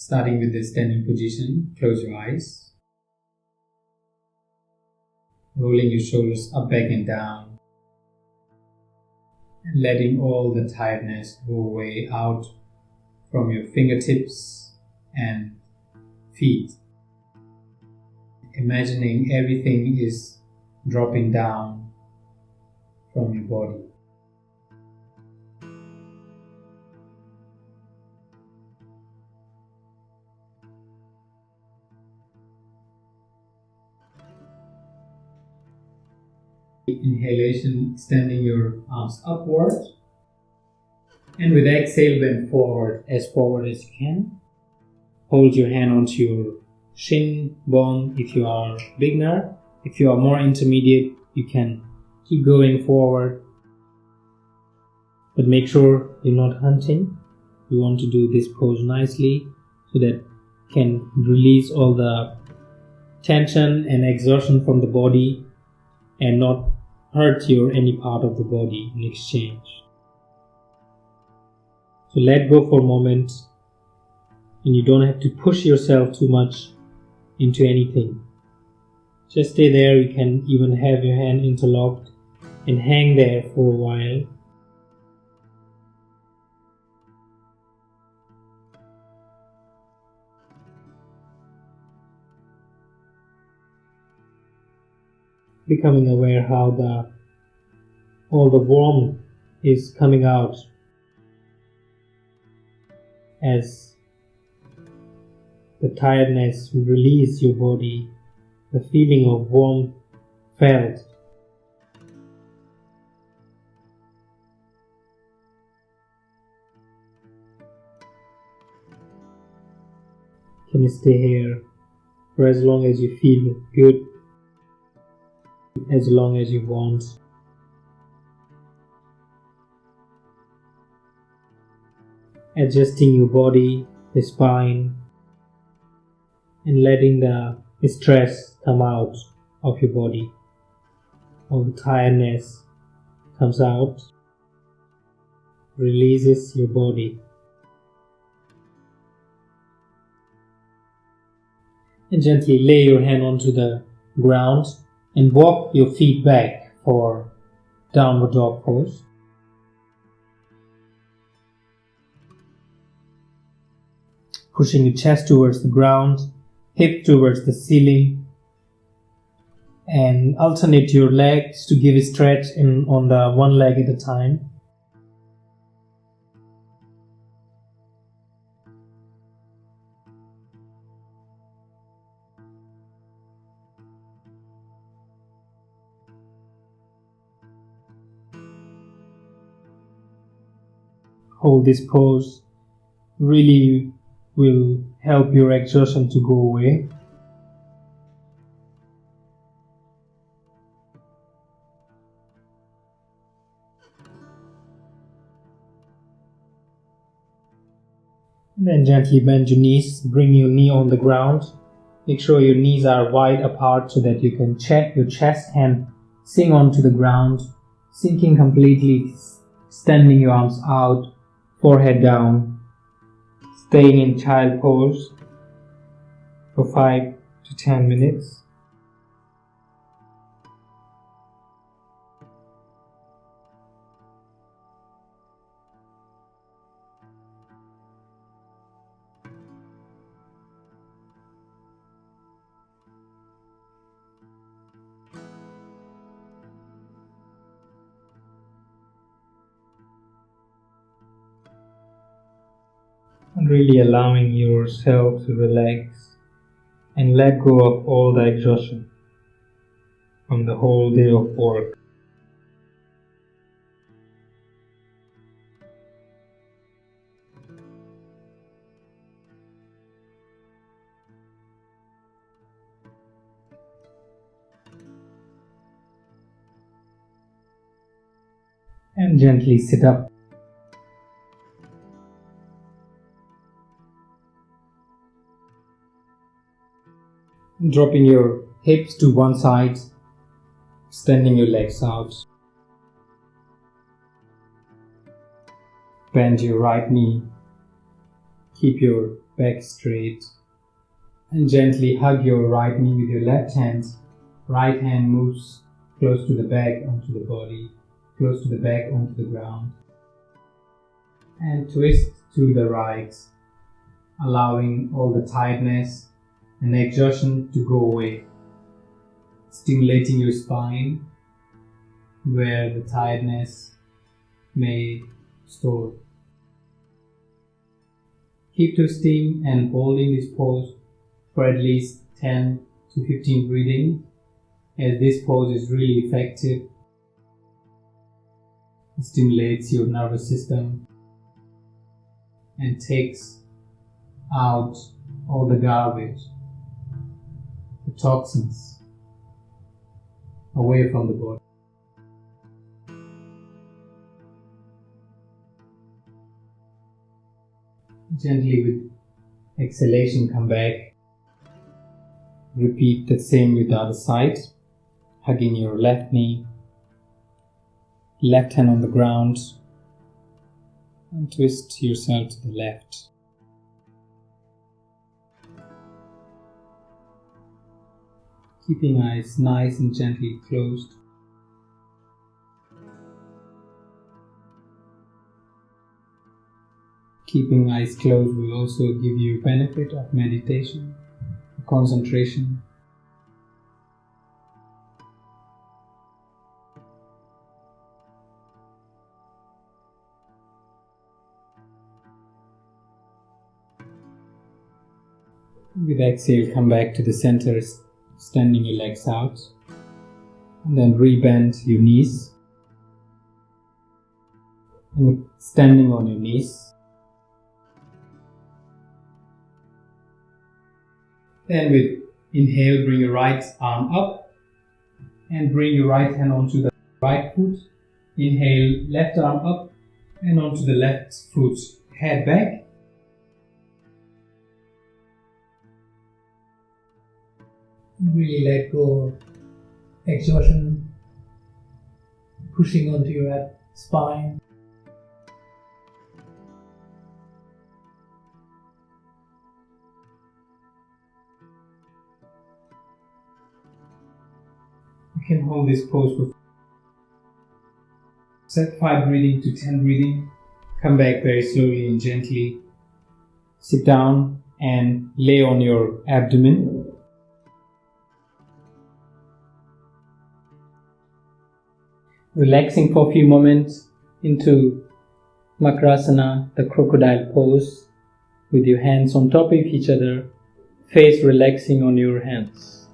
Starting with the standing position, close your eyes. Rolling your shoulders up, back and down. And letting all the tiredness go away out from your fingertips and feet. Imagining everything is dropping down from your body. Inhalation, extending your arms upward, and with exhale bend forward as you can. Hold your hand onto your shin bone if you are beginner. If you are more intermediate, you can keep going forward, but make sure you're not hunting. You want to do this pose nicely so that you can release all the tension and exhaustion from the body and not hurt any part of the body in exchange. So let go for a moment, and you don't have to push yourself too much into anything. Just stay there. You can even have your hand interlocked and hang there for a while. Becoming aware how all the warmth is coming out as the tiredness release your body, the feeling of warmth felt. Can you stay here for as long as you feel good, as long as you want. Adjusting your body, the spine, and letting the stress come out of your body. All the tiredness comes out, releases your body. And gently lay your hand onto the ground and walk your feet back for downward dog pose. Pushing your chest towards the ground, hip towards the ceiling, and alternate your legs to give a stretch on the one leg at a time. Hold this pose, really will help your exhaustion to go away. And then gently bend your knees, bring your knee on the ground. Make sure your knees are wide apart so that you can check your chest and sink onto the ground, sinking completely, extending your arms out, forehead down, staying in child pose for 5 to 10 minutes. And really allowing yourself to relax and let go of all the exhaustion from the whole day of work. And gently sit up. Dropping your hips to one side, extending your legs out. Bend your right knee. Keep your back straight. And gently hug your right knee with your left hand. Right hand moves close to the back onto the body, close to the back onto the ground. And twist to the right, allowing all the tightness and exhaustion to go away. Stimulating your spine where the tiredness may store. Keep twisting and holding this pose for at least 10 to 15 breathing, as this pose is really effective. It stimulates your nervous system and takes out all the garbage, the toxins, away from the body. Gently with exhalation come back. Repeat the same with the other side. Hugging your left knee, left hand on the ground, and twist yourself to the left. Keeping eyes nice and gently closed. Keeping eyes closed will also give you benefit of meditation, concentration. With exhale, come back to the center, standing your legs out, and then rebend your knees, and standing on your knees. Then with inhale, bring your right arm up, and bring your right hand onto the right foot. Inhale, left arm up, and onto the left foot, head back. Really let go of exhaustion, pushing onto your spine. You can hold this pose for set 5 breathing to 10 breathing. Come back very slowly and gently. Sit down and lay on your abdomen. Relaxing for a few moments into Makrasana, the crocodile pose, with your hands on top of each other, face relaxing on your hands.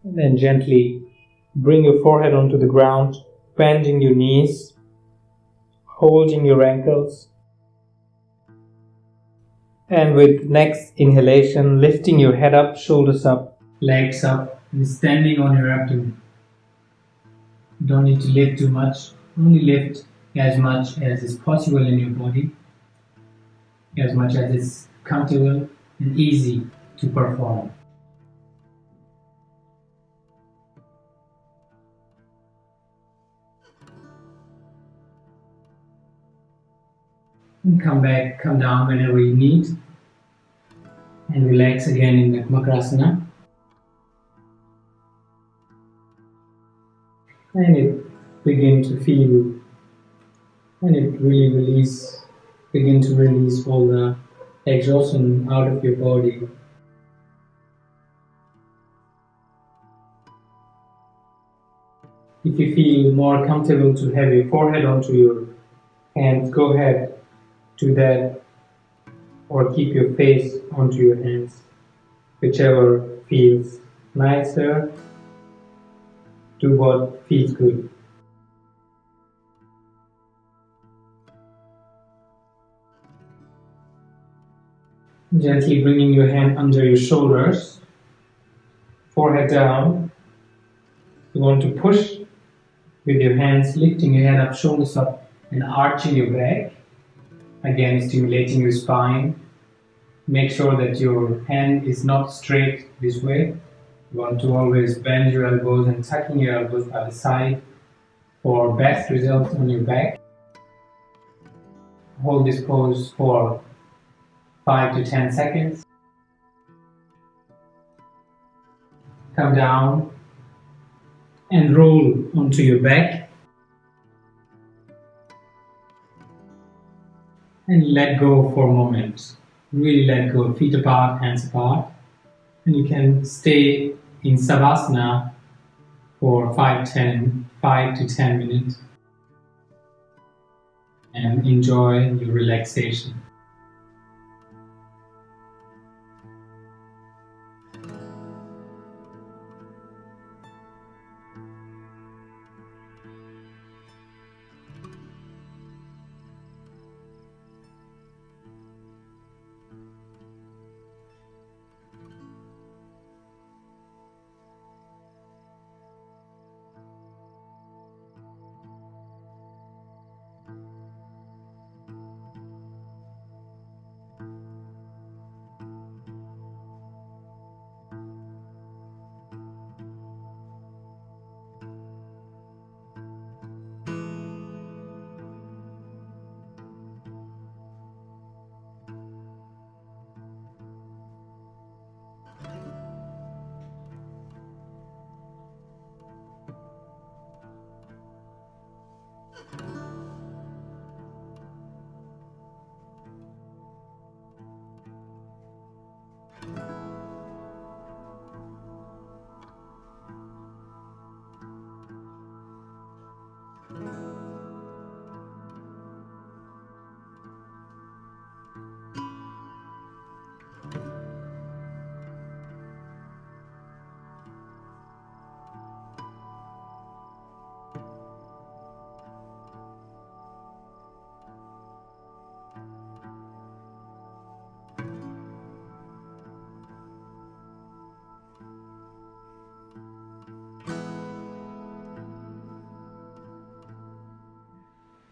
And then gently bring your forehead onto the ground, bending your knees, holding your ankles. And with next inhalation, lifting your head up, shoulders up, legs up, and standing on your abdomen. You don't need to lift too much, only lift as much as is possible in your body, as much as is comfortable and easy to perform. And come back, come down whenever you need, and relax again in the Makrasana. And it begin to feel, and it really begin to release all the exhaustion out of your body. If you feel more comfortable to have your forehead onto your hands, go ahead. Do that, or keep your face onto your hands, whichever feels nicer. Do what feels good. Gently bringing your hand under your shoulders, forehead down. You want to push with your hands, lifting your head up, shoulders up, and arching your back. Again, stimulating your spine Make sure that your hand is not straight this way. You want to always bend your elbows and tucking your elbows by the side for best results on your back. Hold this pose for 5 to 10 seconds. Come down and roll onto your back. And let go for a moment. Really let go, feet apart, hands apart. And you can stay in Savasana for 5 to 10 minutes and enjoy your relaxation.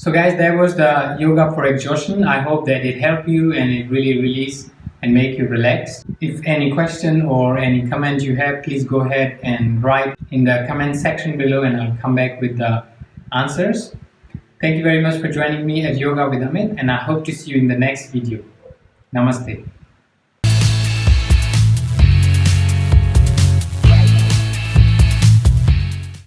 So guys, that was the yoga for exhaustion. I hope that it helped you and it really release and make you relax. If any question or any comment you have, please go ahead and write in the comment section below and I'll come back with the answers. Thank you very much for joining me at Yoga with Amit, and I hope to see you in the next video. Namaste.